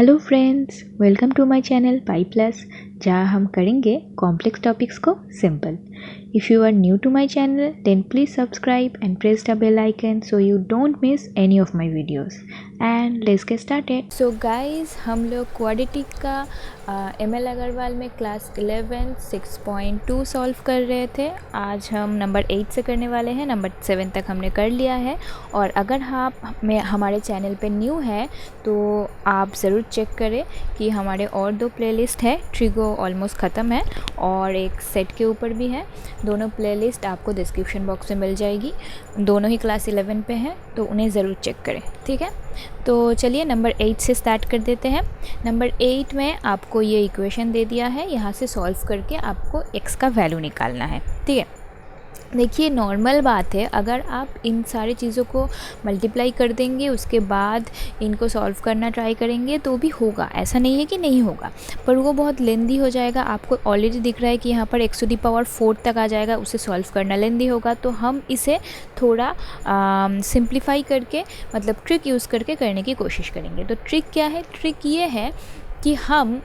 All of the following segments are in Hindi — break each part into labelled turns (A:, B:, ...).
A: Hello friends, welcome to my channel Pi Plus, जहाँ हम करेंगे कॉम्प्लेक्स टॉपिक्स को simple. If you are new to my channel then please subscribe and press the bell icon so you don't miss any of my videos and let's get started. So guys, हम लोग क्वाड्रेटिक का एमएल अग्रवाल में क्लास 11 6.2 सॉल्व कर रहे थे। आज हम नंबर 8 से करने वाले हैं। नंबर 7 तक हमने कर लिया है। और अगर आप हमारे चैनल पे न्यू है तो आप ज़रूर चेक करें कि हमारे और 2 प्लेलिस्ट है। ट्रिगो ऑलमोस्ट ख़त्म है और एक सेट के ऊपर भी है। दोनों प्लेलिस्ट आपको डिस्क्रिप्शन बॉक्स में मिल जाएगी। दोनों ही क्लास 11 पे हैं तो उन्हें ज़रूर चेक करें, ठीक है। तो चलिए नंबर 8 से स्टार्ट कर देते हैं। नंबर 8 में आपको ये इक्वेशन दे दिया है, यहाँ से सॉल्व करके आपको x का वैल्यू निकालना है, ठीक है। देखिए, नॉर्मल बात है, अगर आप इन सारी चीज़ों को मल्टीप्लाई कर देंगे उसके बाद इनको सॉल्व करना ट्राई करेंगे तो भी होगा, ऐसा नहीं है कि नहीं होगा, पर वो बहुत लेंदी हो जाएगा। आपको ऑलरेडी दिख रहा है कि यहाँ पर x⁴ तक आ जाएगा, उसे सॉल्व करना लेंदी होगा। तो हम इसे थोड़ा सिंप्लीफाई करके, मतलब ट्रिक यूज़ करके करने की कोशिश करेंगे। तो ट्रिक क्या है? ट्रिक ये है कि हम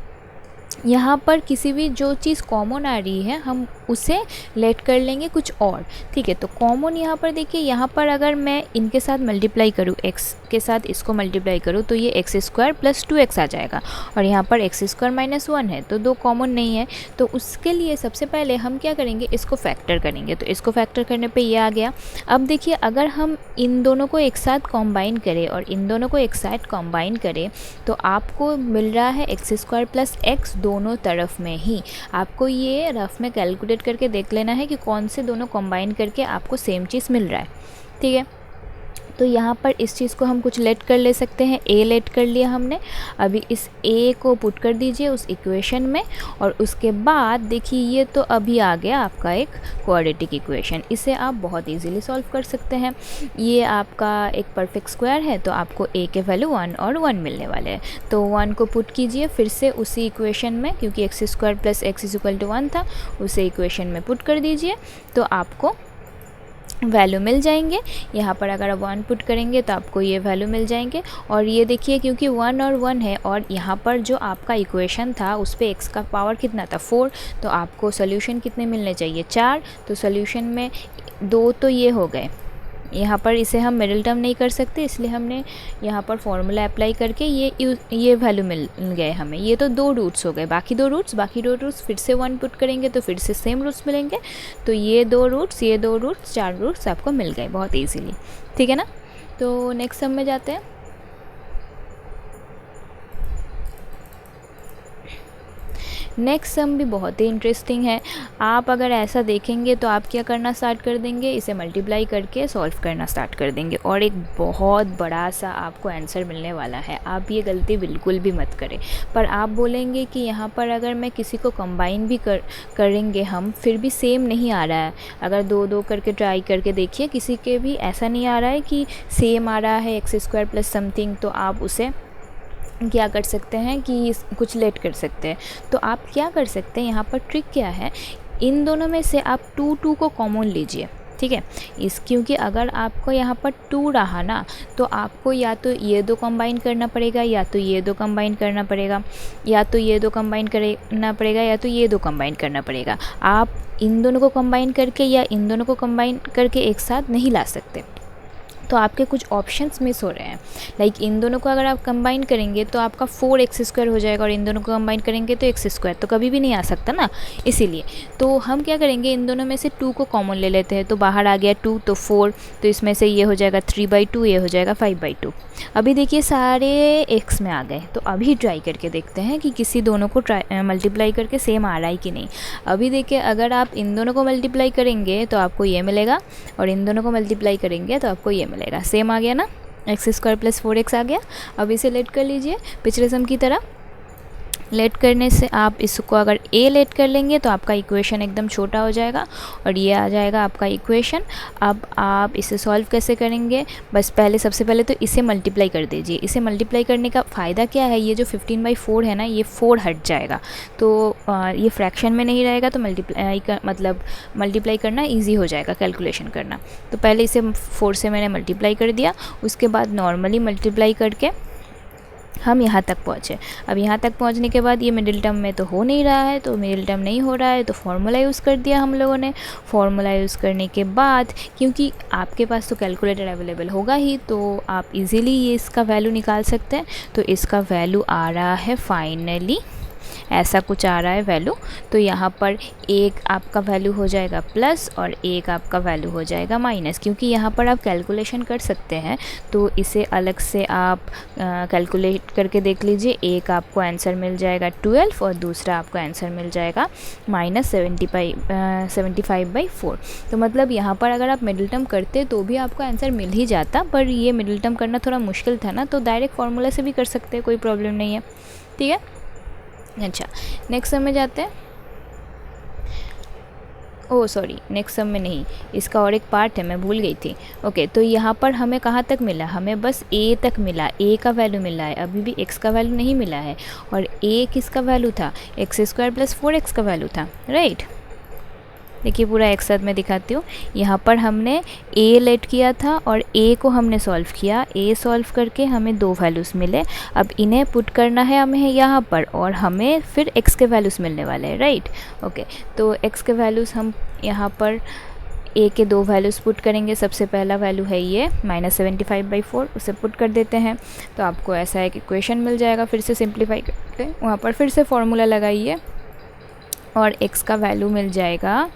A: यहाँ पर किसी भी जो चीज़ कॉमन आ रही है हम उसे लेट कर लेंगे कुछ और, ठीक है। तो कॉमन यहाँ पर देखिए, यहाँ पर अगर मैं इनके साथ मल्टीप्लाई करूँ, x के साथ इसको मल्टीप्लाई करूँ तो ये x² + 2x आ जाएगा। और यहाँ पर x² - 1 है तो 2 कॉमन नहीं है। तो उसके लिए सबसे पहले हम क्या करेंगे, इसको फैक्टर करेंगे। तो इसको फैक्टर करने पे ये आ गया। अब देखिए, अगर हम इन दोनों को एक साथ कॉम्बाइन करें और इन दोनों को एक साथ कॉम्बाइन करें तो आपको मिल रहा है x² + x दोनों तरफ में ही। आपको ये रफ में कैलकुलेट करके देख लेना है कि कौन से दोनों कंबाइन करके आपको सेम चीज़ मिल रहा है, ठीक है। तो यहाँ पर इस चीज़ को हम कुछ लेट कर ले सकते हैं। a लेट कर लिया हमने। अभी इस a को पुट कर दीजिए उस इक्वेशन में और उसके बाद देखिए ये तो अभी आ गया आपका एक क्वाड्रेटिक इक्वेशन। इसे आप बहुत इजीली सॉल्व कर सकते हैं। ये आपका एक परफेक्ट स्क्वायर है तो आपको a के वैल्यू 1 और 1 मिलने वाले हैं। तो 1 को पुट कीजिए फिर से उसी इक्वेशन में, क्योंकि x² + x = 1 था, उसे इक्वेशन में पुट कर दीजिए तो आपको वैल्यू मिल जाएंगे। यहाँ पर अगर आप 1 पुट करेंगे तो आपको ये वैल्यू मिल जाएंगे। और ये देखिए, क्योंकि 1 और 1 है और यहाँ पर जो आपका इक्वेशन था उस पर x का पावर कितना था, 4, तो आपको सोल्यूशन कितने मिलने चाहिए, 4। तो सोल्यूशन में 2 तो ये हो गए। यहाँ पर इसे हम मिडिल टर्म नहीं कर सकते, इसलिए हमने यहाँ पर फॉर्मूला अप्लाई करके ये वैल्यू मिल गए हमें। ये तो 2 रूट्स हो गए, बाकी दो रूट्स फिर से 1 पुट करेंगे तो फिर से सेम रूट्स मिलेंगे। तो ये 2 रूट्स 4 रूट्स आपको मिल गए बहुत ईजीली, ठीक है ना। तो नेक्स्ट सम में जाते हैं। नेक्स्ट सम भी बहुत ही इंटरेस्टिंग है। आप अगर ऐसा देखेंगे तो आप क्या करना स्टार्ट कर देंगे, इसे मल्टीप्लाई करके सॉल्व करना स्टार्ट कर देंगे और एक बहुत बड़ा सा आपको आंसर मिलने वाला है। आप ये गलती बिल्कुल भी मत करें। पर आप बोलेंगे कि यहाँ पर अगर मैं किसी को कंबाइन भी करेंगे हम, फिर भी सेम नहीं आ रहा है। अगर 2 करके ट्राई करके देखिए, किसी के भी ऐसा नहीं आ रहा है कि सेम आ रहा है x² + समथिंग, तो आप उसे क्या कर सकते हैं कि कुछ लेट कर सकते हैं। तो आप क्या कर सकते हैं, यहाँ पर ट्रिक क्या है, इन दोनों में से आप 2 को कॉमन लीजिए, ठीक है। क्योंकि अगर आपको यहाँ पर 2 रहा ना तो आपको या तो ये 2 कंबाइन करना पड़ेगा या तो ये 2 कंबाइन करना पड़ेगा, या तो ये 2 कंबाइन करना पड़ेगा या तो ये 2 कंबाइन करना पड़ेगा। आप इन दोनों को कंबाइन करके या इन दोनों को कंबाइन करके एक साथ नहीं ला सकते। तो आपके कुछ ऑप्शंस मिस हो रहे हैं। लाइक इन दोनों को अगर आप कंबाइन करेंगे तो आपका 4x² हो जाएगा और इन दोनों को कंबाइन करेंगे तो x², तो कभी भी नहीं आ सकता ना। इसीलिए तो हम क्या करेंगे, इन दोनों में से 2 को कॉमन ले लेते हैं। तो बाहर आ गया 2 तो 4, तो इसमें से ये हो जाएगा 3/2, ये हो जाएगा 5/2। अभी देखिए सारे x में आ गए। तो अभी ट्राई करके देखते हैं कि किसी दोनों को मल्टीप्लाई करके सेम आ रहा है कि नहीं। अभी देखिए, अगर आप इन दोनों को मल्टीप्लाई करेंगे तो आपको ये मिलेगा और इन दोनों को मल्टीप्लाई करेंगे तो आपको ये मिलेगा। सेम आ गया ना, x² + 4x आ गया। अब इसे लेट कर लीजिए पिछले सम की तरह। लेट करने से आप इसको अगर a लेट कर लेंगे तो आपका इक्वेशन एकदम छोटा हो जाएगा और ये आ जाएगा आपका इक्वेशन। अब आप इसे सॉल्व कैसे करेंगे, बस सबसे पहले तो इसे मल्टीप्लाई कर दीजिए। इसे मल्टीप्लाई करने का फ़ायदा क्या है, ये जो 15/4 है ना, ये 4 हट जाएगा तो ये फ्रैक्शन में नहीं रहेगा, तो मल्टीप्लाई करना ईजी हो जाएगा, कैलकुलेशन करना। तो पहले इसे 4 से मैंने मल्टीप्लाई कर दिया, उसके बाद नॉर्मली मल्टीप्लाई करके हम यहाँ तक पहुँचे। अब यहाँ तक पहुँचने के बाद ये मिडिल टर्म में तो हो नहीं रहा है, तो मिडिल टर्म नहीं हो रहा है तो फार्मूला यूज़ कर दिया हम लोगों ने। फार्मूला यूज़ करने के बाद क्योंकि आपके पास तो कैलकुलेटर अवेलेबल होगा ही, तो आप इजीली ये इसका वैल्यू निकाल सकते हैं। तो इसका वैल्यू आ रहा है फाइनली ऐसा कुछ आ रहा है वैल्यू। तो यहाँ पर एक आपका वैल्यू हो जाएगा प्लस और एक आपका वैल्यू हो जाएगा माइनस, क्योंकि यहाँ पर आप कैलकुलेशन कर सकते हैं तो इसे अलग से आप कैलकुलेट करके देख लीजिए। एक आपको आंसर मिल जाएगा 12 और दूसरा आपको आंसर मिल जाएगा -75/4। तो मतलब यहाँ पर अगर आप मिडिल टर्म करते तो भी आपको आंसर मिल ही जाता, पर ये मिडिल टर्म करना थोड़ा मुश्किल था ना, तो डायरेक्ट फार्मूला से भी कर सकते हैं, कोई प्रॉब्लम नहीं है। ठीक है, अच्छा नेक्स्ट सम में जाते हैं। ओह सॉरी, नेक्स्ट सम में नहीं, इसका और एक पार्ट है, मैं भूल गई थी। ओके, तो यहाँ पर हमें कहाँ तक मिला, हमें बस a तक मिला, a का वैल्यू मिला है, अभी भी x का वैल्यू नहीं मिला है। और a किसका वैल्यू था, x² + 4x का वैल्यू था, राइट। देखिए पूरा एक साथ मैं दिखाती हूँ। यहाँ पर हमने a लेट किया था और a को हमने सॉल्व किया, a सॉल्व करके हमें 2 वैल्यूज़ मिले। अब इन्हें पुट करना है हमें यहाँ पर और हमें फिर x के वैल्यूज़ मिलने वाले हैं, राइट। ओके, तो x के वैल्यूज़ हम यहाँ पर a के 2 वैल्यूज़ पुट करेंगे। सबसे पहला वैल्यू है ये -75/4, उसे पुट कर देते हैं तो आपको ऐसा एक इक्वेशन मिल जाएगा। फिर से सिंप्लीफाई करके वहाँ पर फिर से फॉर्मूला लगाइए और x का वैल्यू मिल जाएगा,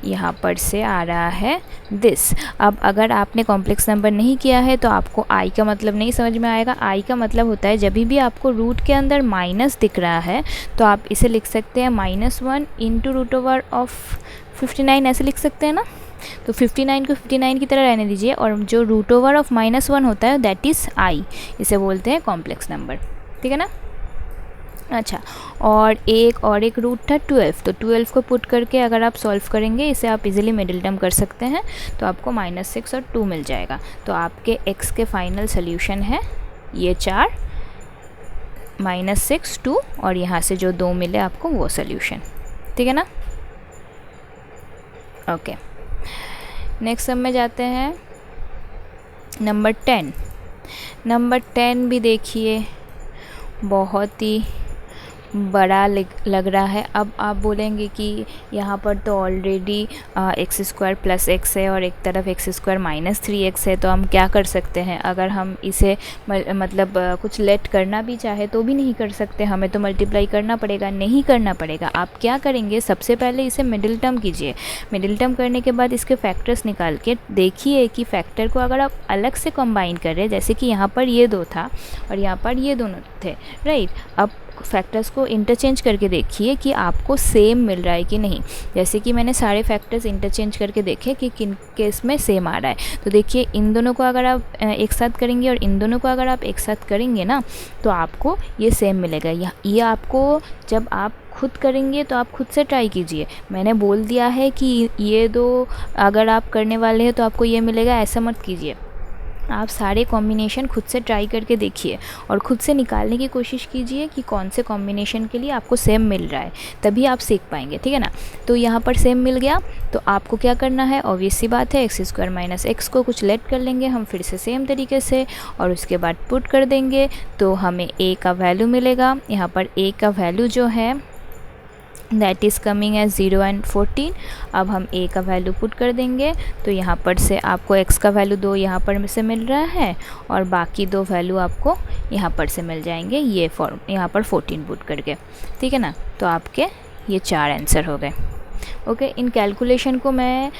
A: यहाँ पर से आ रहा है दिस। अब अगर आपने कॉम्प्लेक्स नंबर नहीं किया है तो आपको i का मतलब नहीं समझ में आएगा। i का मतलब होता है जब भी आपको रूट के अंदर माइनस दिख रहा है तो आप इसे लिख सकते हैं -1 × √59, ऐसे लिख सकते हैं ना। तो 59 को 59 की तरह रहने दीजिए और जो √1 होता है दैट इज़ i, इसे बोलते हैं कॉम्प्लेक्स नंबर। ठीक है ना। अच्छा, और एक रूट था 12, तो 12 को पुट करके अगर आप सॉल्व करेंगे इसे आप इजीली मिडिल टर्म कर सकते हैं, तो आपको -6 और 2 मिल जाएगा। तो आपके x के फाइनल सोल्यूशन है ये 4 -6 2 और यहाँ से जो 2 मिले आपको वो सोल्यूशन। ठीक है ना। ओके, नेक्स्ट सब में जाते हैं नंबर 10। नंबर 10 भी देखिए बहुत ही बड़ा लग रहा है। अब आप बोलेंगे कि यहाँ पर तो ऑलरेडी x² + x है और एक तरफ x² - 3x है, तो हम क्या कर सकते हैं। अगर हम इसे मतलब कुछ लेट करना भी चाहे तो भी नहीं कर सकते, हमें तो मल्टीप्लाई करना पड़ेगा। नहीं करना पड़ेगा, आप क्या करेंगे, सबसे पहले इसे मिडिल टर्म कीजिए। मिडिल टर्म करने के बाद इसके फैक्टर्स निकाल के देखिए कि फैक्टर को अगर आप अलग से कंबाइन कर रहे हैं, जैसे कि यहाँ पर ये 2 था और यहाँ पर ये दोनों थे, राइट। अब फैक्टर्स को इंटरचेंज करके देखिए कि आपको सेम मिल रहा है कि नहीं। जैसे कि मैंने सारे फैक्टर्स इंटरचेंज करके देखे कि किन केस में सेम आ रहा है। तो देखिए इन दोनों को अगर आप एक साथ करेंगे और इन दोनों को अगर आप एक साथ करेंगे ना तो आपको ये सेम मिलेगा। ये आपको जब आप खुद करेंगे तो आप खुद से ट्राई कीजिए। मैंने बोल दिया है कि ये 2 अगर आप करने वाले हैं तो आपको ये मिलेगा, ऐसा मत कीजिए। आप सारे कॉम्बिनेशन खुद से ट्राई करके देखिए और ख़ुद से निकालने की कोशिश कीजिए कि कौन से कॉम्बिनेशन के लिए आपको सेम मिल रहा है, तभी आप सीख पाएंगे। ठीक है ना। तो यहाँ पर सेम मिल गया तो आपको क्या करना है, ऑब्वियस सी बात है, x² - x को कुछ लेट कर लेंगे हम फिर से सेम तरीके से और उसके बाद पुट कर देंगे तो हमें a का वैल्यू मिलेगा। यहाँ पर a का वैल्यू जो है दैट इज़ कमिंग एज 0 और 14। अब हम a का वैल्यू पुट कर देंगे तो यहाँ पर से आपको x का वैल्यू 2 यहाँ पर से मिल रहा है और बाकी 2 वैल्यू आपको यहाँ पर से मिल जाएंगे, ये फॉर्म यहाँ पर 14 पुट करके। ठीक है ना। तो आपके ये 4 आंसर हो गए। ओके, इन कैलकुलेशन को मैं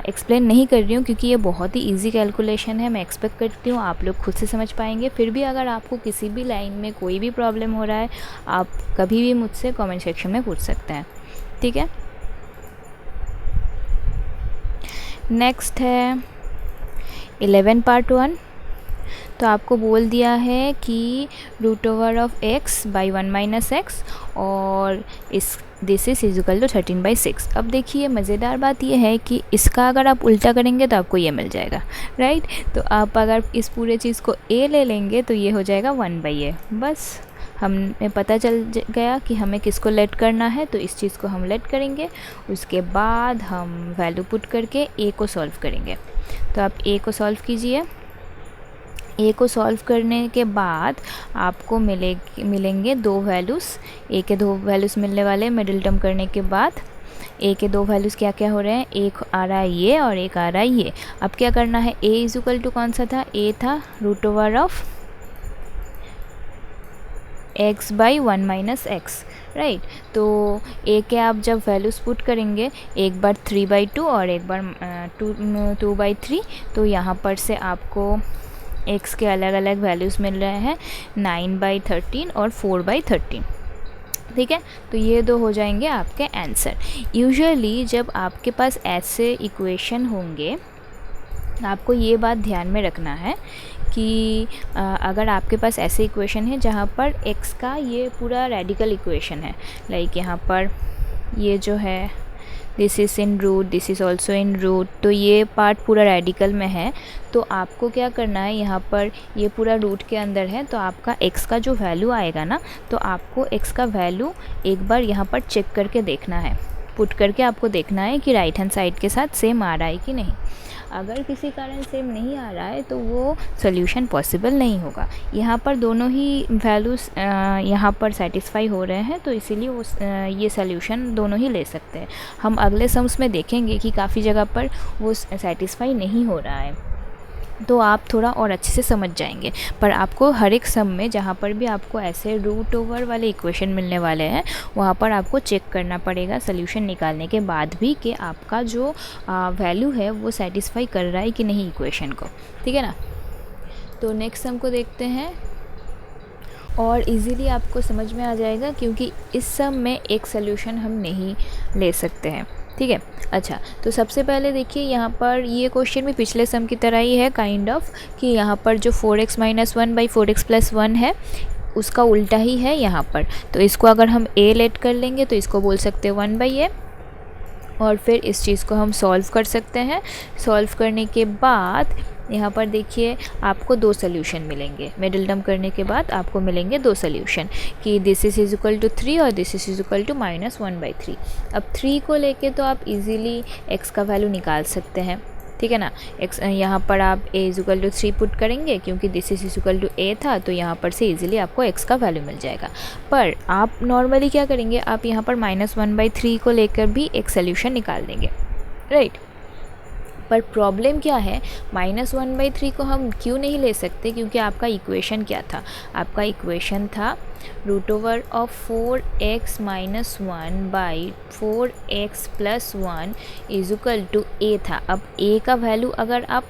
A: एक्सप्लेन नहीं कर रही हूँ क्योंकि ये बहुत ही इजी कैलकुलेशन है। मैं एक्सपेक्ट करती हूँ आप लोग खुद से समझ पाएंगे। फिर भी अगर आपको किसी भी लाइन में कोई भी प्रॉब्लम हो रहा है आप कभी भी मुझसे कमेंट सेक्शन में पूछ सकते हैं। ठीक है। नेक्स्ट है 11 पार्ट 1। तो आपको बोल दिया है कि √x / 1 - x और दिस इज़ = 13/6। अब देखिए मज़ेदार बात यह है कि इसका अगर आप उल्टा करेंगे तो आपको ये मिल जाएगा, राइट। तो आप अगर इस पूरे चीज़ को a ले लेंगे तो ये हो जाएगा 1/a। बस हमें पता चल गया कि हमें किसको लेट करना है, तो इस चीज़ को हम लेट करेंगे। उसके बाद हम वैल्यू पुट करके a को सॉल्व करेंगे। तो आप a को सॉल्व कीजिए ए को सॉल्व करने के बाद आपको मिलेंगे दो वैल्यूज़, ए के दो वैल्यूज़ मिलने वाले मिडिल टर्म करने के बाद। ए के दो वैल्यूज़ क्या क्या हो रहे हैं, एक आ रहा है ये और एक आ रहा है ये। अब क्या करना है, ए इज इक्वल टू कौन सा था, ए था root over of x by 1 minus x, right. तो ए के आप जब वैल्यूज़ पुट करेंगे, एक बार 3/2 और एक बार 2/3, तो यहाँ पर से आपको x के अलग अलग वैल्यूज़ मिल रहे हैं 9/13 और 4/13, ठीक है। तो ये दो हो जाएंगे आपके आंसर। यूजुअली जब आपके पास ऐसे इक्वेशन होंगे, आपको ये बात ध्यान में रखना है कि अगर आपके पास ऐसे इक्वेशन है जहाँ पर x का ये पूरा रेडिकल इक्वेशन है, लाइक यहाँ पर ये जो है this is in root, this is also in root, तो ये पार्ट पूरा रेडिकल में है, तो आपको क्या करना है, यहाँ पर ये पूरा रूट के अंदर है, तो आपका x का जो वैल्यू आएगा ना, तो आपको x का वैल्यू एक बार यहाँ पर चेक करके देखना है, पुट करके आपको देखना है कि राइट हैंड साइड के साथ सेम आ रहा है कि नहीं। अगर किसी कारण सेम नहीं आ रहा है तो वो सोल्यूशन पॉसिबल नहीं होगा। यहाँ पर दोनों ही वैल्यूज़ यहाँ पर सेटिस्फाई हो रहे हैं, तो इसीलिए वो ये सोल्यूशन दोनों ही ले सकते हैं। हम अगले सम्स में देखेंगे कि काफ़ी जगह पर वो सेटिस्फाई नहीं हो रहा है, तो आप थोड़ा और अच्छे से समझ जाएंगे। पर आपको हर एक सम में जहाँ पर भी आपको ऐसे रूट ओवर वाले इक्वेशन मिलने वाले हैं, वहाँ पर आपको चेक करना पड़ेगा सोल्यूशन निकालने के बाद भी कि आपका जो वैल्यू है वो सेटिस्फाई कर रहा है कि नहीं इक्वेशन को, ठीक है ना। तो नेक्स्ट सम को देखते हैं और इजीली आपको समझ में आ जाएगा, क्योंकि इस सम में एक सोल्यूशन हम नहीं ले सकते हैं, ठीक है। अच्छा, तो सबसे पहले देखिए यहाँ पर ये क्वेश्चन भी पिछले सम की तरह ही है काइंड ऑफ, कि यहाँ पर जो 4x minus 1 by 4x plus 1 है उसका उल्टा ही है यहाँ पर। तो इसको अगर हम a लेट कर लेंगे तो इसको बोल सकते हैं 1/a, और फिर इस चीज़ को हम सॉल्व कर सकते हैं। सॉल्व करने के बाद यहाँ पर देखिए आपको दो सोल्यूशन मिलेंगे, मिडिल टर्म करने के बाद आपको मिलेंगे दो सोल्यूशन, कि दिस इज़ इक्वल टू 3 और दिस इज़ इक्वल टू -1/3। अब 3 को लेके तो आप इजीली x का वैल्यू निकाल सकते हैं, ठीक है ना। x यहाँ पर आप a is equal to 3 put करेंगे, क्योंकि this is equal to a था, तो यहाँ पर से इजीली आपको x का वैल्यू मिल जाएगा। पर आप नॉर्मली क्या करेंगे, आप यहाँ पर -1/3 को लेकर भी एक सोल्यूशन निकाल देंगे, राइट। पर प्रॉब्लम क्या है, -1/3 को हम क्यों नहीं ले सकते, क्योंकि आपका इक्वेशन क्या था, आपका इक्वेशन था root over of 4x minus 1 by 4x plus 1 is equal to a था। अब a का वैल्यू अगर आप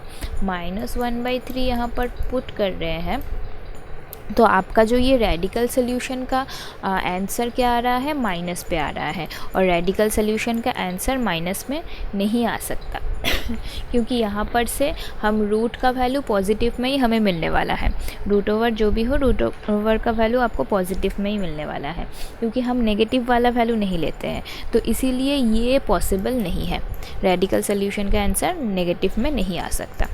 A: -1/3 यहाँ पर पुट कर रहे हैं, तो आपका जो ये रेडिकल सोल्यूशन का आंसर क्या आ रहा है, माइनस पे आ रहा है, और रेडिकल सोल्यूशन का आंसर माइनस में नहीं आ सकता क्योंकि यहाँ पर से हम रूट का वैल्यू पॉजिटिव में ही हमें मिलने वाला है। रूट ओवर जो भी हो, रूट ओवर का वैल्यू आपको पॉजिटिव में ही मिलने वाला है, क्योंकि हम नेगेटिव वाला वैल्यू नहीं लेते हैं, तो इसीलिए ये पॉसिबल नहीं है। रेडिकल सोल्यूशन का आंसर नेगेटिव में नहीं आ सकता,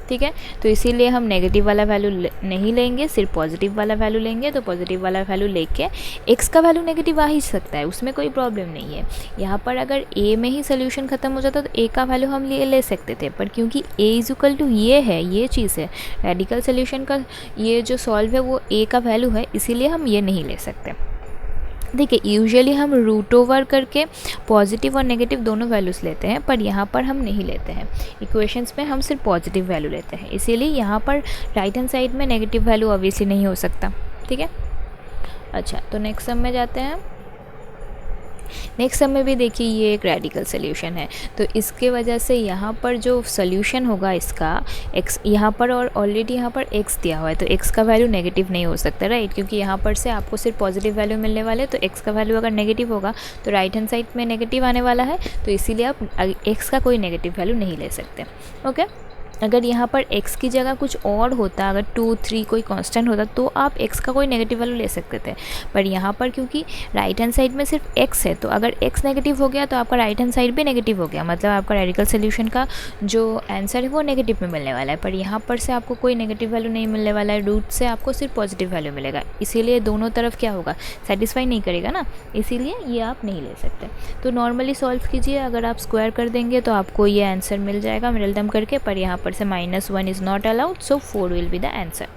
A: ठीक है। तो इसीलिए हम नेगेटिव वाला वैल्यू नहीं लेंगे, सिर्फ पॉजिटिव वाला वैल्यू लेंगे। तो पॉजिटिव वाला वैल्यू लेके x का वैल्यू नेगेटिव आ ही सकता है, उसमें कोई प्रॉब्लम नहीं है। यहाँ पर अगर a में ही सोल्यूशन ख़त्म हो जाता तो a का वैल्यू हम ले सकते थे, पर क्योंकि a इज इक्वल टू ये है, ये चीज़ है, रेडिकल सोल्यूशन का ये जो सॉल्व है वो a का वैल्यू है, इसीलिए हम ये नहीं ले सकते। देखिए यूजुअली हम रूट ओवर करके पॉजिटिव और नेगेटिव दोनों वैल्यूज़ लेते हैं, पर यहाँ पर हम नहीं लेते हैं। इक्वेशंस में हम सिर्फ पॉजिटिव वैल्यू लेते हैं, इसीलिए यहाँ पर राइट हैंड साइड में नेगेटिव वैल्यू ऑब्वियसली नहीं हो सकता, ठीक है। अच्छा, तो नेक्स्ट सम में जाते हैं। नेक्स्ट सम में भी देखिए ये एक रेडिकल सोल्यूशन है, तो इसके वजह से यहाँ पर जो सोल्यूशन होगा इसका x यहाँ पर, और ऑलरेडी यहाँ पर x दिया हुआ है, तो x का वैल्यू नेगेटिव नहीं हो सकता, राइट, क्योंकि यहाँ पर से आपको सिर्फ पॉजिटिव वैल्यू मिलने वाले, तो x का वैल्यू अगर नेगेटिव होगा तो राइट हैंड साइड में नेगेटिव आने वाला है, तो इसीलिए आप x का कोई नेगेटिव वैल्यू नहीं ले सकते, ओके। अगर यहाँ पर x की जगह कुछ और होता, अगर 2, 3 कोई कांस्टेंट होता, तो आप x का कोई नेगेटिव वैल्यू ले सकते थे, पर यहाँ पर क्योंकि राइट हैंड साइड में सिर्फ x है, तो अगर x नेगेटिव हो गया तो आपका राइट हैंड साइड भी नेगेटिव हो गया, मतलब आपका रेडिकल सोल्यूशन का जो आंसर है वो नेगेटिव में मिलने वाला है। पर यहाँ पर से आपको कोई नेगेटिव वैल्यू नहीं मिलने वाला है, रूट से आपको सिर्फ पॉजिटिव वैल्यू मिलेगा, इसीलिए दोनों तरफ क्या होगा, सेटिस्फाई नहीं करेगा ना, इसीलिए ये आप नहीं ले सकते। तो नॉर्मली सॉल्व कीजिए, अगर आप स्क्वायर कर देंगे तो आपको ये आंसर मिल जाएगा मिडिल टर्म करके, पर यहाँ पर से -1 is not allowed, so 4 will be the answer.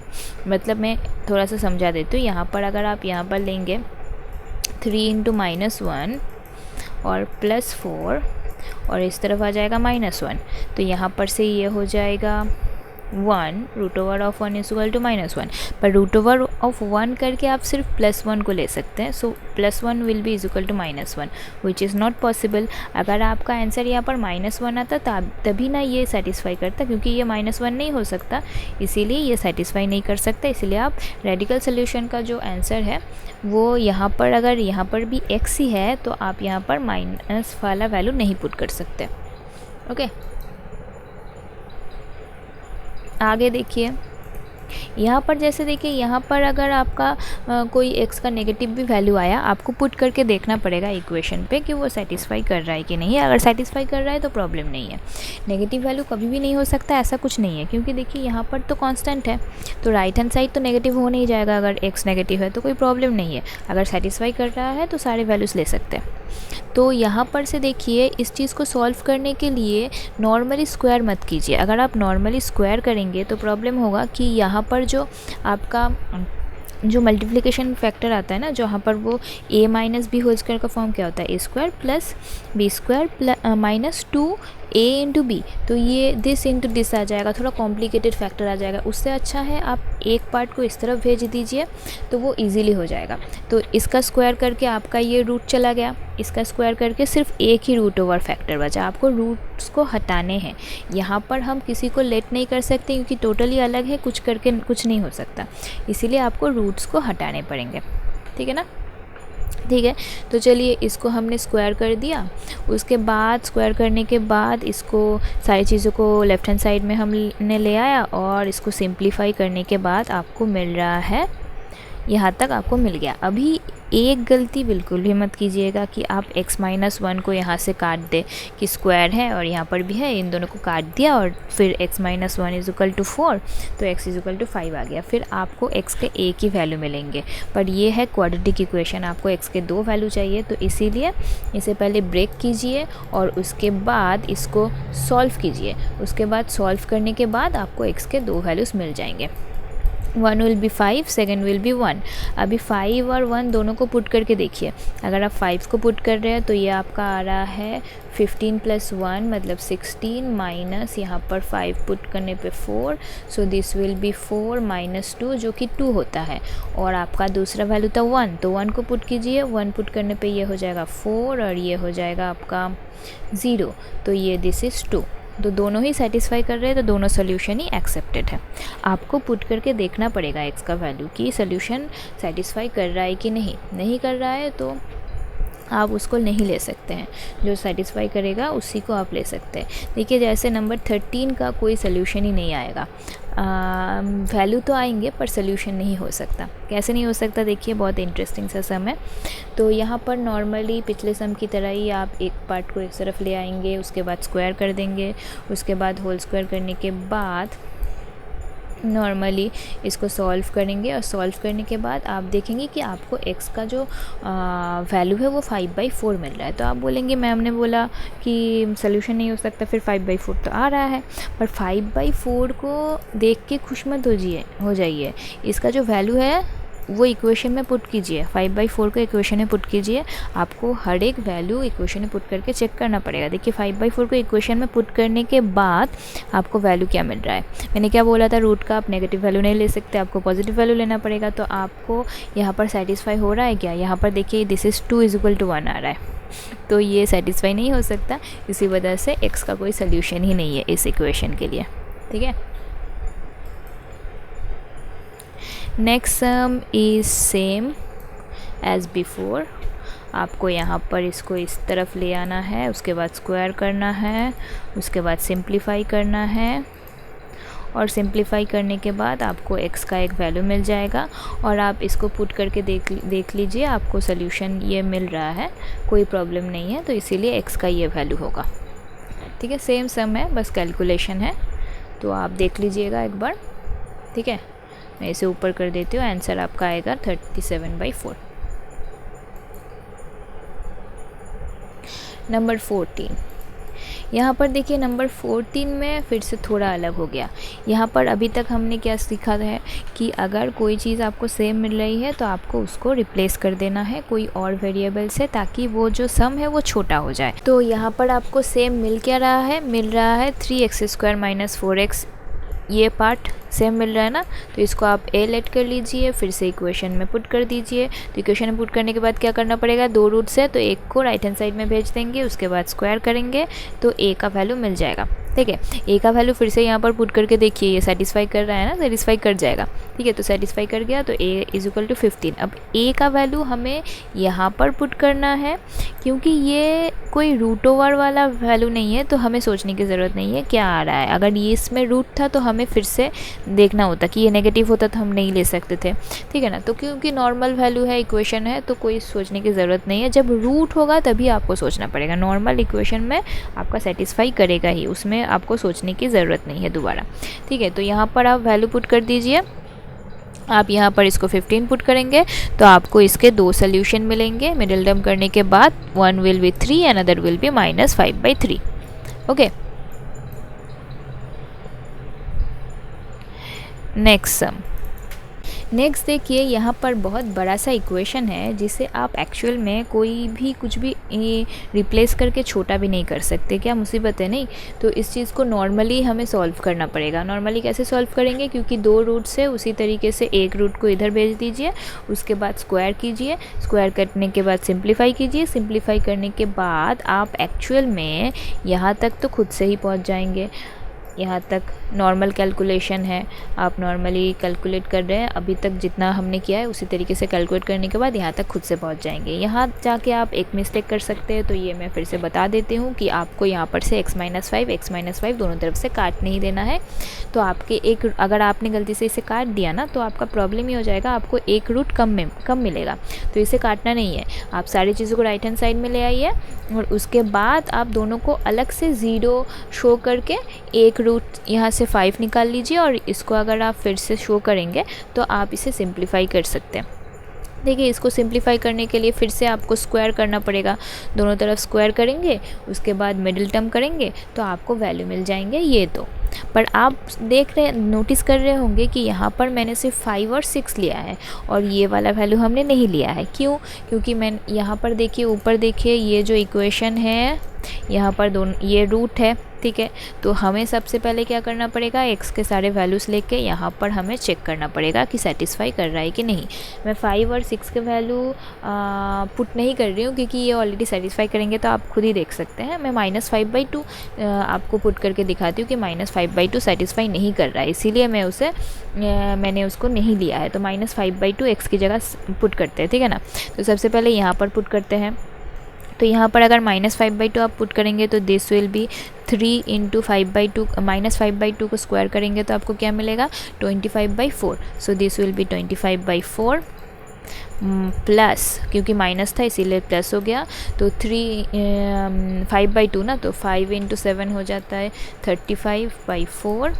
A: मतलब मैं थोड़ा सा समझा देती हूँ। यहाँ पर अगर आप यहाँ पर लेंगे 3 × -1 और +4 और इस तरफ आ जाएगा -1, तो यहाँ पर से ये हो जाएगा 1, √1 इज इक्वल टू -1, पर √1 करके आप सिर्फ +1 को ले सकते हैं। So +1 will be is equal to -1, which is not possible. अगर आपका आंसर यहाँ पर -1 आता तभी ना ये सेटिस्फाई करता, क्योंकि ये -1 नहीं हो सकता, इसीलिए ये सेटिस्फाई नहीं कर सकता। इसीलिए आप रेडिकल सोल्यूशन का जो आंसर है वो यहाँ पर, अगर यहाँ पर भी x ही है तो आप यहाँ पर माइनस वाला वैल्यू नहीं पुट कर सकते। ओके, आगे देखिए यहाँ पर, जैसे देखिए यहाँ पर अगर आपका कोई x का नेगेटिव भी वैल्यू आया, आपको पुट करके देखना पड़ेगा इक्वेशन पे कि वो सेटिस्फाई कर रहा है कि नहीं है। अगर सेटिस्फाई कर रहा है तो प्रॉब्लम नहीं है। नेगेटिव वैल्यू कभी भी नहीं हो सकता, ऐसा कुछ नहीं है, क्योंकि देखिए यहाँ पर तो कांस्टेंट है, तो राइट हैंड साइड तो नेगेटिव हो नहीं जाएगा। अगर x नेगेटिव है तो कोई प्रॉब्लम नहीं है। अगर सेटिस्फाई कर रहा है तो सारे वैल्यूज़ ले सकते हैं। तो यहाँ पर से देखिए, इस चीज़ को सॉल्व करने के लिए नॉर्मली स्क्वायर मत कीजिए। अगर आप नॉर्मली स्क्वायर करेंगे तो प्रॉब्लम होगा कि यहाँ पर जो आपका जो मल्टीप्लिकेशन फैक्टर आता है ना, जहाँ पर वो a minus b whole square का फॉर्म क्या होता है, a² plus b² minus 2a into B, तो ये दिस इंटू दिस आ जाएगा, थोड़ा कॉम्प्लिकेटेड फैक्टर आ जाएगा। उससे अच्छा है आप एक पार्ट को इस तरफ भेज दीजिए तो वो इजीली हो जाएगा। तो इसका स्क्वायर करके आपका ये रूट चला गया, इसका स्क्वायर करके सिर्फ एक ही रूट ओवर फैक्टर बचा। आपको रूट्स को हटाने हैं। यहाँ पर हम किसी को लेट नहीं कर सकते क्योंकि टोटली अलग है, कुछ करके कुछ नहीं हो सकता, इसीलिए आपको रूट्स को हटाने पड़ेंगे। ठीक है ना, ठीक है। तो चलिए, इसको हमने स्क्वायर कर दिया। उसके बाद स्क्वायर करने के बाद इसको सारी चीज़ों को लेफ़्ट हैंड साइड में हमने ले आया और इसको सिंप्लीफाई करने के बाद आपको मिल रहा है, यहाँ तक आपको मिल गया। अभी एक गलती बिल्कुल भी मत कीजिएगा कि आप x-1 को यहाँ से काट दे कि स्क्वायर है और यहाँ पर भी है, इन दोनों को काट दिया और फिर x-1 इज इक्वल टू 4, तो x इज इक्वल टू 5 आ गया। फिर आपको x के एक ही वैल्यू मिलेंगे, पर ये है क्वाड्रेटिक इक्वेशन, आपको x के 2 वैल्यू चाहिए। तो इसीलिए इसे पहले ब्रेक कीजिए और उसके बाद इसको सॉल्व कीजिए। उसके बाद सॉल्व करने के बाद आपको x के 2 वैल्यूज़ मिल जाएंगे। 1 will B 5, second will be 1। अभी 5 और 1 दोनों को पुट करके देखिए। अगर आप 5 को पुट कर रहे हैं तो ये आपका आ रहा है 15 + 1 मतलब 16 माइनस यहाँ पर 5 पुट करने पे 4, सो दिस विल बी 4 - 2 जो कि 2 होता है। और आपका दूसरा वैल्यू था 1, तो 1 को पुट कीजिए। 1 पुट करने पे ये हो जाएगा 4 और ये हो जाएगा आपका 0, तो ये दिस इज़ 2। तो दोनों ही सेटिस्फाई कर रहे हैं, तो दोनों सोल्यूशन ही एक्सेप्टेड है। आपको पुट करके देखना पड़ेगा x का वैल्यू कि सोल्यूशन सेटिस्फाई कर रहा है कि नहीं कर रहा है, तो आप उसको नहीं ले सकते हैं। जो सेटिस्फाई करेगा उसी को आप ले सकते हैं। देखिए, जैसे नंबर 13 का कोई सोल्यूशन ही नहीं आएगा, वैल्यू तो आएंगे पर सोल्यूशन नहीं हो सकता। कैसे नहीं हो सकता, देखिए बहुत इंटरेस्टिंग सा सम है। तो यहाँ पर नॉर्मली पिछले सम की तरह ही आप एक पार्ट को एक तरफ ले आएंगे, उसके बाद स्क्वायर कर देंगे, उसके बाद होल स्क्वायर करने के बाद नॉर्मली इसको सॉल्व करेंगे। और सॉल्व करने के बाद आप देखेंगे कि आपको x का जो वैल्यू है वो 5/4 मिल रहा है। तो आप बोलेंगे मैम ने बोला कि सोल्यूशन नहीं हो सकता, फिर 5/4 तो आ रहा है। पर 5/4 को देख के खुश मत हो जाइए। इसका जो वैल्यू है वो इक्वेशन में पुट कीजिए, 5/4 को इक्वेशन में पुट कीजिए। आपको हर एक वैल्यू इक्वेशन में पुट करके चेक करना पड़ेगा। देखिए 5/4 को इक्वेशन में पुट करने के बाद आपको वैल्यू क्या मिल रहा है। मैंने क्या बोला था, रूट का आप नेगेटिव वैल्यू नहीं ले सकते, आपको पॉजिटिव वैल्यू लेना पड़ेगा। तो आपको यहाँ पर सेटिस्फाई हो रहा है क्या, यहाँ पर देखिए दिस इज़ 2 = 1 आ रहा है, तो ये सेटिस्फाई नहीं हो सकता। इसी वजह से x का कोई सोल्यूशन ही नहीं है इस इक्वेशन के लिए। ठीक है, next sum is same as before. आपको यहाँ पर इसको इस तरफ ले आना है, उसके बाद स्क्वायर करना है, उसके बाद सिंप्लीफाई करना है, और सिंप्लीफाई करने के बाद आपको x का एक वैल्यू मिल जाएगा। और आप इसको पुट करके देख लीजिए, आपको सोल्यूशन ये मिल रहा है, कोई प्रॉब्लम नहीं है, तो इसीलिए x का ये वैल्यू होगा। ठीक है, सेम सम है, बस कैलकुलेशन है, तो आप देख लीजिएगा एक बार। ठीक है, मैं इसे ऊपर कर देती हूँ, आंसर आपका आएगा 37/4। नंबर 14, यहाँ पर देखिए नंबर 14 में फिर से थोड़ा अलग हो गया। यहाँ पर अभी तक हमने क्या सीखा है कि अगर कोई चीज़ आपको सेम मिल रही है तो आपको उसको रिप्लेस कर देना है कोई और वेरिएबल से, ताकि वो जो सम है वो छोटा हो जाए। तो यहाँ पर आपको सेम मिल क्या रहा है, मिल रहा है 3x² - 4x, ये पार्ट सेम मिल रहा है ना। तो इसको आप a लेट कर लीजिए, फिर से इक्वेशन में पुट कर दीजिए। तो इक्वेशन में पुट करने के बाद क्या करना पड़ेगा, 2 रूट्स है तो एक को राइट हैंड साइड में भेज देंगे, उसके बाद स्क्वायर करेंगे तो a का वैल्यू मिल जाएगा। ठीक है, a का वैल्यू फिर से यहाँ पर पुट करके देखिए, ये सेटिस्फाई कर रहा है ना, सेटिस्फाई कर जाएगा। ठीक है, तो सेटिस्फाई कर गया तो a = 15। अब a का वैल्यू हमें यहाँ पर पुट करना है, क्योंकि ये कोई रूट ओवर वाला वैल्यू नहीं है तो हमें सोचने की ज़रूरत नहीं है क्या आ रहा है। अगर ये इसमें रूट था तो हमें फिर से देखना होता कि ये नेगेटिव होता तो हम नहीं ले सकते थे। ठीक है ना, तो क्योंकि नॉर्मल वैल्यू है, इक्वेशन है, तो कोई सोचने की ज़रूरत नहीं है। जब रूट होगा तभी आपको सोचना पड़ेगा। नॉर्मल इक्वेशन में आपका सेटिस्फाई करेगा ही, उसमें आपको सोचने की ज़रूरत नहीं है दोबारा। ठीक है, तो यहाँ पर आप वैल्यू पुट कर दीजिए। आप यहाँ पर इसको 15 पुट करेंगे तो आपको इसके 2 सोल्यूशन मिलेंगे। मिडिल टर्म करने के बाद one will be 3 and other will be -5/3। Okay, next sum. Next देखिए, यहाँ पर बहुत बड़ा सा इक्वेशन है जिसे आप एक्चुअल में कोई भी कुछ भी रिप्लेस करके छोटा भी नहीं कर सकते। क्या मुसीबत है, नहीं? तो इस चीज़ को नॉर्मली हमें सॉल्व करना पड़ेगा। नॉर्मली कैसे सॉल्व करेंगे, क्योंकि 2 रूट्स है, उसी तरीके से एक रूट को इधर भेज दीजिए, उसके बाद स्क्वायर कीजिए, स्क्वायर करने के बाद सिंप्लीफाई कीजिए। सिंप्लीफाई करने के बाद आप एक्चुअल में यहाँ तक तो खुद से ही पहुँच जाएंगे। यहाँ तक नॉर्मल कैलकुलेशन है, आप नॉर्मली कैलकुलेट कर रहे हैं। अभी तक जितना हमने किया है उसी तरीके से कैलकुलेट करने के बाद यहाँ तक खुद से पहुँच जाएंगे। यहाँ जाके आप एक मिस्टेक कर सकते हैं, तो ये मैं फिर से बता देती हूँ कि आपको यहाँ पर से x - 5 दोनों तरफ से काट नहीं देना है। तो आपके एक, अगर आपने गलती से इसे काट दिया ना तो आपका प्रॉब्लम ही हो जाएगा, आपको एक रूट कम मिलेगा। तो इसे काटना नहीं है, आप सारी चीज़ों को राइट हैंड साइड में ले आइए और उसके बाद आप दोनों को अलग से 0 शो करके एक रूट यहाँ से 5 निकाल लीजिए, और इसको अगर आप फिर से शो करेंगे तो आप इसे सिंप्लीफाई कर सकते हैं। देखिए, इसको सिंप्लीफाई करने के लिए फिर से आपको स्क्वायर करना पड़ेगा। दोनों तरफ स्क्वायर करेंगे, उसके बाद मिडिल टर्म करेंगे तो आपको वैल्यू मिल जाएंगे ये दो। पर आप नोटिस कर रहे होंगे कि यहाँ पर मैंने सिर्फ 5 और 6 लिया है और ये वाला वैल्यू हमने नहीं लिया है। क्यों? क्योंकि मैं यहाँ पर देखिए, ऊपर देखिए, ये जो इक्वेशन है यहाँ पर दोनों ये रूट है। ठीक है, तो हमें सबसे पहले क्या करना पड़ेगा, x के सारे वैल्यूज़ लेके यहाँ पर हमें चेक करना पड़ेगा कि सेटिस्फाई कर रहा है कि नहीं। मैं 5 और 6 के वैल्यू पुट नहीं कर रही हूँ क्योंकि ये ऑलरेडी सेटिस्फाई करेंगे, तो आप खुद ही देख सकते हैं। मैं -5/2 आपको पुट करके दिखाती हूँ कि -5/2 सेटिस्फाई नहीं कर रहा है, इसीलिए मैंने उसको नहीं लिया है। तो -5/2 x की जगह पुट करते हैं। ठीक है ना, तो सबसे पहले यहाँ पर पुट करते हैं। तो यहाँ पर अगर -5/2 आप पुट करेंगे तो दिस विल बी 3 × 5/2, -5/2 को स्क्वायर करेंगे तो आपको क्या मिलेगा, 25/4। So this will B 25/4 plus, क्योंकि माइनस था इसीलिए प्लस हो गया। तो 5/2 ना, तो 5 × 7 हो जाता है 35/4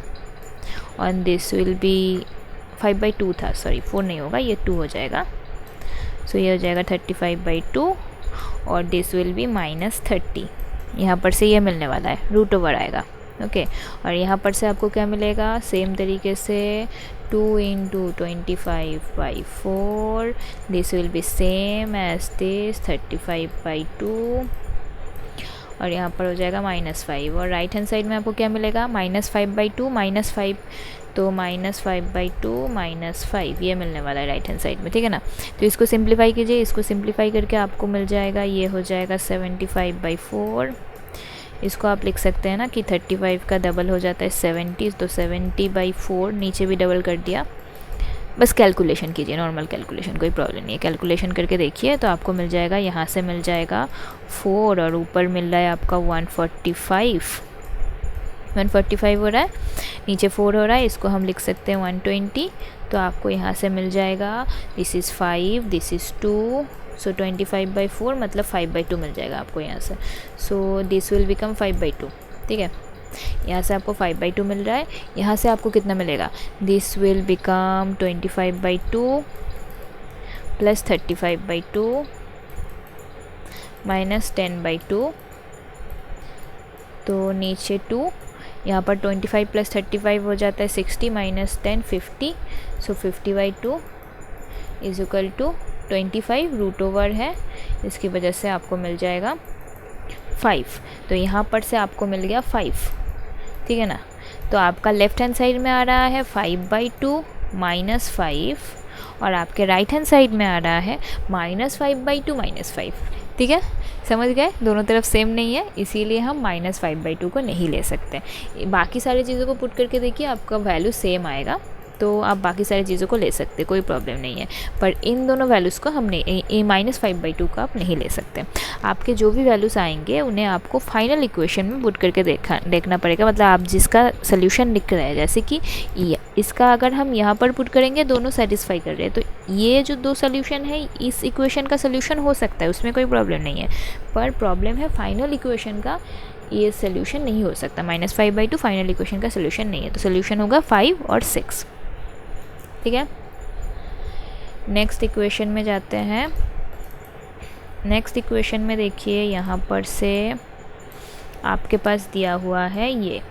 A: और दिस विल बी 5/2 था, सॉरी 4 नहीं होगा, ये 2 हो जाएगा। सो ये हो जाएगा 35/2 और दिस विल बी -30। यहाँ पर से ये मिलने वाला है, रूट ओवर आएगा। ओके, और यहाँ पर से आपको क्या मिलेगा, सेम तरीके से 2 × 25/4, this will be same as this 35/2 और यहाँ पर हो जाएगा -5। और राइट हैंड साइड में आपको क्या मिलेगा, -5/2 -5, तो -5/2 -5 ये मिलने वाला है राइट हैंड साइड में। ठीक है ना, तो इसको सिंप्लीफाई कीजिए, इसको सिंप्लीफाई करके आपको मिल जाएगा, ये हो जाएगा 75/4। इसको आप लिख सकते हैं ना कि 35 का डबल हो जाता है 70, तो 70/4 नीचे भी डबल कर दिया। बस कैलकुलेशन कीजिए, नॉर्मल कैलकुलेशन, कोई प्रॉब्लम नहीं है। कैलकुलेशन करके देखिए तो आपको मिल जाएगा, यहाँ से मिल जाएगा 4 और ऊपर मिल रहा है आपका 145 हो रहा है, नीचे 4 हो रहा है, इसको हम लिख सकते हैं 120। तो आपको यहाँ से मिल जाएगा, दिस इज़ 5, दिस इज़ 2, सो 25/4 मतलब 5/2 मिल जाएगा आपको यहाँ से। So this will become 5/2। ठीक है, यहाँ से आपको 5/2 मिल रहा है। यहाँ से आपको कितना मिलेगा, this will become 25/2 plus 35/2 minus 10/2 तो नीचे 2, यहाँ पर 25 + 35 हो जाता है 60 - 10 50, सो 50/2 इज इक्वल टू 25 √ है, इसकी वजह से आपको मिल जाएगा 5। तो यहाँ पर से आपको मिल गया 5, ठीक है ना। तो आपका लेफ़्ट हैंड साइड में आ रहा है 5/2 -5, और आपके राइट हैंड साइड में आ रहा है -5/2 -5, ठीक है। समझ गए, दोनों तरफ सेम नहीं है, इसीलिए हम -5/2 को नहीं ले सकते। बाकी सारी चीज़ों को पुट करके देखिए, आपका वैल्यू सेम आएगा, तो आप बाकी सारी चीज़ों को ले सकते, कोई प्रॉब्लम नहीं है। पर इन दोनों वैल्यूज़ को हमने -5/2 का आप नहीं ले सकते। आपके जो भी वैल्यूज़ आएंगे उन्हें आपको फाइनल इक्वेशन में पुट करके देखना पड़ेगा। मतलब आप जिसका सोल्यूशन लिख रहे हैं, जैसे कि इसका अगर हम यहाँ पर पुट करेंगे, दोनों सेटिस्फाई कर रहे हैं, तो ये जो 2 सोल्यूशन है इस इक्वेशन का सोल्यूशन हो सकता है, उसमें कोई प्रॉब्लम नहीं है। पर प्रॉब्लम है फाइनल इक्वेशन का, ये सोल्यूशन नहीं हो सकता। -5/2 फाइनल इक्वेशन का सोल्यूशन नहीं है, तो सोल्यूशन होगा 5 और 6, ठीक है। नेक्स्ट इक्वेशन में जाते हैं। नेक्स्ट इक्वेशन में देखिए, यहाँ पर से आपके पास दिया हुआ है ये।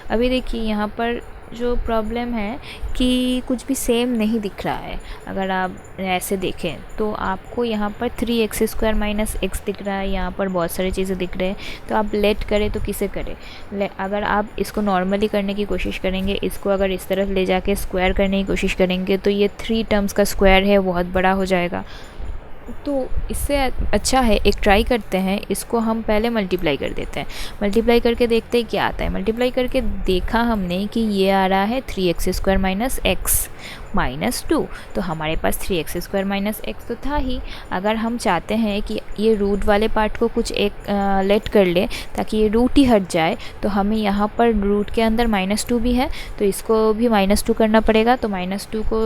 A: अभी देखिए यहाँ पर जो प्रॉब्लम है कि कुछ भी सेम नहीं दिख रहा है। अगर आप ऐसे देखें तो आपको यहाँ पर 3x² - x दिख रहा है, यहाँ पर बहुत सारी चीज़ें दिख रहे हैं। तो आप लेट करें तो किसे करें? अगर आप इसको नॉर्मली करने की कोशिश करेंगे, इसको अगर इस तरफ ले जाके स्क्वायर करने की कोशिश करेंगे, तो ये 3 टर्म्स का स्क्वायर है, बहुत बड़ा हो जाएगा। तो इससे अच्छा है, एक ट्राई करते हैं, इसको हम पहले मल्टीप्लाई कर देते हैं। मल्टीप्लाई करके देखते हैं क्या आता है। मल्टीप्लाई करके देखा हमने कि ये आ रहा है 3x² - x -2। तो हमारे पास 3x² - x तो था ही। अगर हम चाहते हैं कि ये रूट वाले पार्ट को कुछ एक लेट कर ले ताकि ये रूट ही हट जाए, तो हमें यहाँ पर रूट के अंदर -2 भी है, तो इसको भी -2 करना पड़ेगा। तो -2 को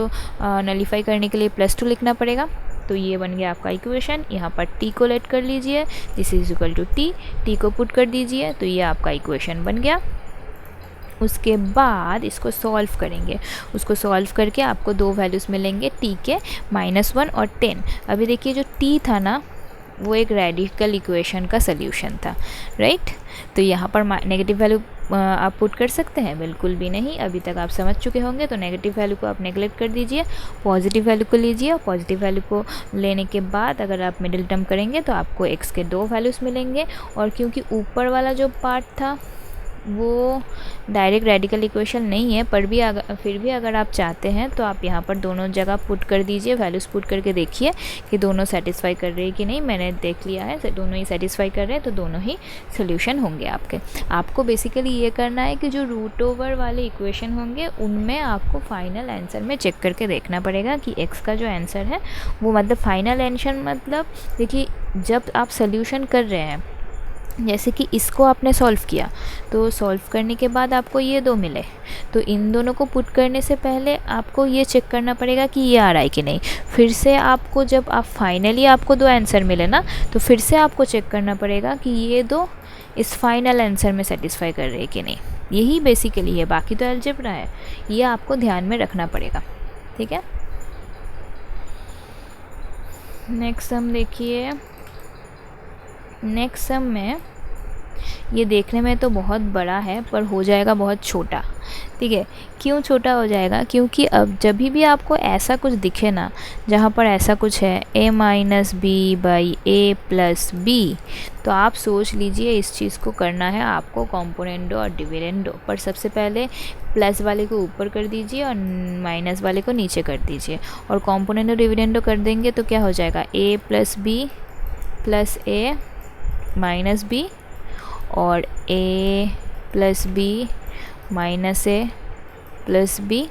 A: नलीफाई करने के लिए +2 लिखना पड़ेगा। तो ये बन गया आपका इक्वेशन। यहाँ पर t को लेट कर लीजिए, this is equal to t को पुट कर दीजिए, तो ये आपका इक्वेशन बन गया। उसके बाद इसको सॉल्व करेंगे। उसको सॉल्व करके आपको 2 वैल्यूज़ मिलेंगे, t के -1 और 10। अभी देखिए जो t था ना, वो एक रेडिकल इक्वेशन का सल्यूशन था, राइट। तो यहाँ पर नेगेटिव वैल्यू आप पुट कर सकते हैं? बिल्कुल भी नहीं। अभी तक आप समझ चुके होंगे। तो नेगेटिव वैल्यू को आप नेगलेक्ट कर दीजिए, पॉजिटिव वैल्यू को लीजिए। और पॉजिटिव वैल्यू को लेने के बाद अगर आप मिडिल टर्म करेंगे तो आपको x के 2 वैल्यूज़ मिलेंगे। और क्योंकि ऊपर वाला जो पार्ट था वो डायरेक्ट रेडिकल इक्वेशन नहीं है, पर भी फिर भी अगर आप चाहते हैं तो आप यहाँ पर दोनों जगह पुट कर दीजिए, वैल्यूज़ पुट करके देखिए कि दोनों सेटिस्फाई कर रहे हैं कि नहीं। मैंने देख लिया है, दोनों ही सेटिस्फाई कर रहे हैं, तो दोनों ही सोल्यूशन होंगे आपके। आपको बेसिकली ये करना है कि जो रूट ओवर वाले इक्वेशन होंगे उनमें आपको फाइनल आंसर में चेक करके देखना पड़ेगा कि x का जो आंसर है वो, मतलब फाइनल आंसर, मतलब देखिए जब आप सोल्यूशन कर रहे हैं, जैसे कि इसको आपने सॉल्व किया, तो सॉल्व करने के बाद आपको ये 2 मिले, तो इन दोनों को पुट करने से पहले आपको ये चेक करना पड़ेगा कि ये आ रहा है कि नहीं। फिर से आपको, जब आप फाइनली आपको 2 आंसर मिले ना, तो फिर से आपको चेक करना पड़ेगा कि ये 2 इस फाइनल आंसर में सेटिस्फाई कर रहे हैं कि नहीं। यही बेसिकली है, बाकी तो अलजेब्रा है, ये आपको ध्यान में रखना पड़ेगा, ठीक है। नेक्स्ट सम देखिए। नेक्स्ट सम में ये देखने में तो बहुत बड़ा है, पर हो जाएगा बहुत छोटा, ठीक है। क्यों छोटा हो जाएगा? क्योंकि अब जब भी आपको ऐसा कुछ दिखे ना, जहाँ पर ऐसा कुछ है a - b/a + b, तो आप सोच लीजिए इस चीज़ को करना है आपको कॉम्पोनेंडो और डिविडेंडो। पर सबसे पहले प्लस वाले को ऊपर कर दीजिए और माइनस वाले को नीचे कर दीजिए, और कॉम्पोनेंडो डिविडेंडो कर देंगे तो क्या हो जाएगा, a + b + a - b, और a + b - a + b।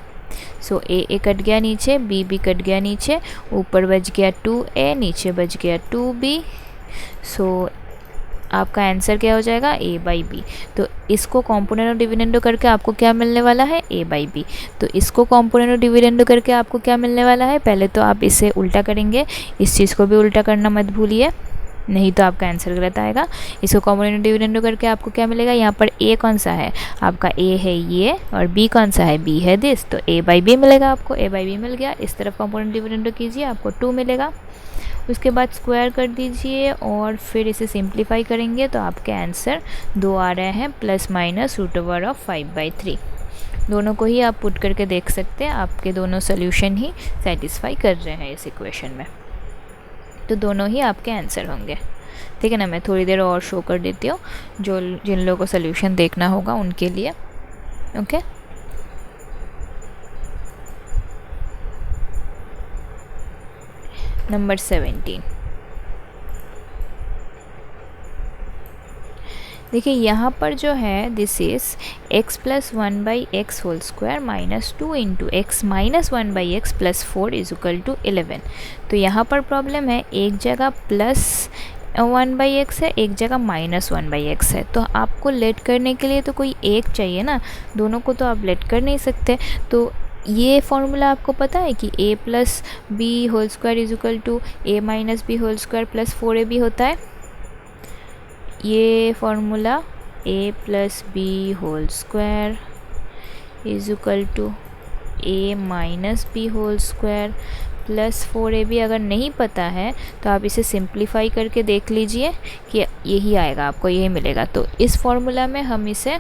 A: So a cut गया नीचे, b कट गया नीचे, ऊपर बच गया 2a, नीचे बच गया 2b। सो आपका आंसर क्या हो जाएगा, a/b। तो इसको कॉम्पोनेंट और डिविडेंडो करके आपको क्या मिलने वाला है, a/b। तो इसको कॉम्पोनेंट और डिविडेंडो करके आपको क्या मिलने वाला है, पहले तो आप इसे उल्टा करेंगे, इस चीज़ को भी उल्टा करना मत भूलिए, नहीं तो आपका आंसर गलत आएगा। इसको कॉम्पोनेंट डिविडेंडो करके आपको क्या मिलेगा, यहाँ पर a कौन सा है आपका, a है ये, और b कौन सा है, b है दिस, तो a/b मिलेगा आपको, a/b मिल गया। इस तरफ कॉम्पोनेंट डिविडेंडो कीजिए, आपको 2 मिलेगा। उसके बाद स्क्वायर कर दीजिए और फिर इसे सिंप्लीफाई करेंगे तो आपके आंसर 2 आ रहे हैं ±√5/3। दोनों को ही आप पुट करके देख सकते हैं, आपके दोनों सोल्यूशन ही सेटिस्फाई कर रहे हैं इस इक्वेशन में, तो दोनों ही आपके आंसर होंगे। ठीक है ना। मैं थोड़ी देर और शो कर देती हूँ जिन लोगों को सोल्यूशन देखना होगा उनके लिए। Okay, number 17। देखिए यहाँ पर जो है this is x + 1/x² - 2 × x - 1/x + 4 = 11। तो यहाँ पर प्रॉब्लम है, एक जगह +1/x है, एक जगह -1/x है। तो आपको लेट करने के लिए तो कोई एक चाहिए ना, दोनों को तो आप लेट कर नहीं सकते। तो ये फॉर्मूला आपको पता है कि a + b² = a - b² + 4ab होता है। ये formula a + b² = a - b² + 4ab अगर नहीं पता है तो आप इसे सिंप्लीफाई करके देख लीजिए कि यही आएगा, आपको यही मिलेगा। तो इस फॉर्मूला में हम इसे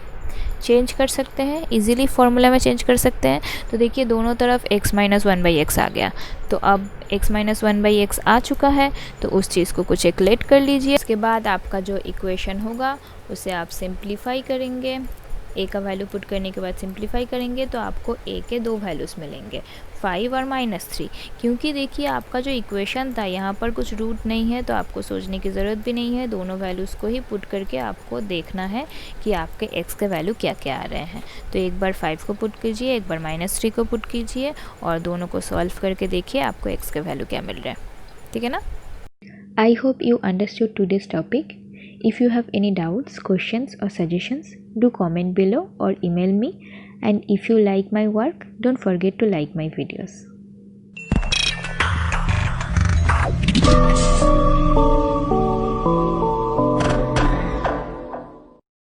A: चेंज कर सकते हैं, इजीली फार्मूला में चेंज कर सकते हैं। तो देखिए दोनों तरफ x - 1/x आ गया, तो अब x - 1/x आ चुका है, तो उस चीज़ को कुछ एक लेट कर लीजिए। उसके बाद आपका जो इक्वेशन होगा उसे आप सिंप्लीफाई करेंगे, a का वैल्यू पुट करने के बाद सिंप्लीफाई करेंगे तो आपको a के 2 वैल्यूज़ मिलेंगे, 5 और -3। क्योंकि देखिए आपका जो इक्वेशन था यहाँ पर कुछ रूट नहीं है, तो आपको सोचने की ज़रूरत भी नहीं है, दोनों वैल्यूज़ को ही पुट करके आपको देखना है कि आपके x के वैल्यू क्या क्या आ रहे हैं। तो एक बार 5 को पुट कीजिए, एक बार -3 को पुट कीजिए और दोनों को सॉल्व करके देखिए आपको x के वैल्यू क्या मिल रहा है। ठीक है ना। I hope you understood today's topic. If you have any doubts, questions or suggestions, do comment below or email me. And if you like my work, don't forget to like my videos.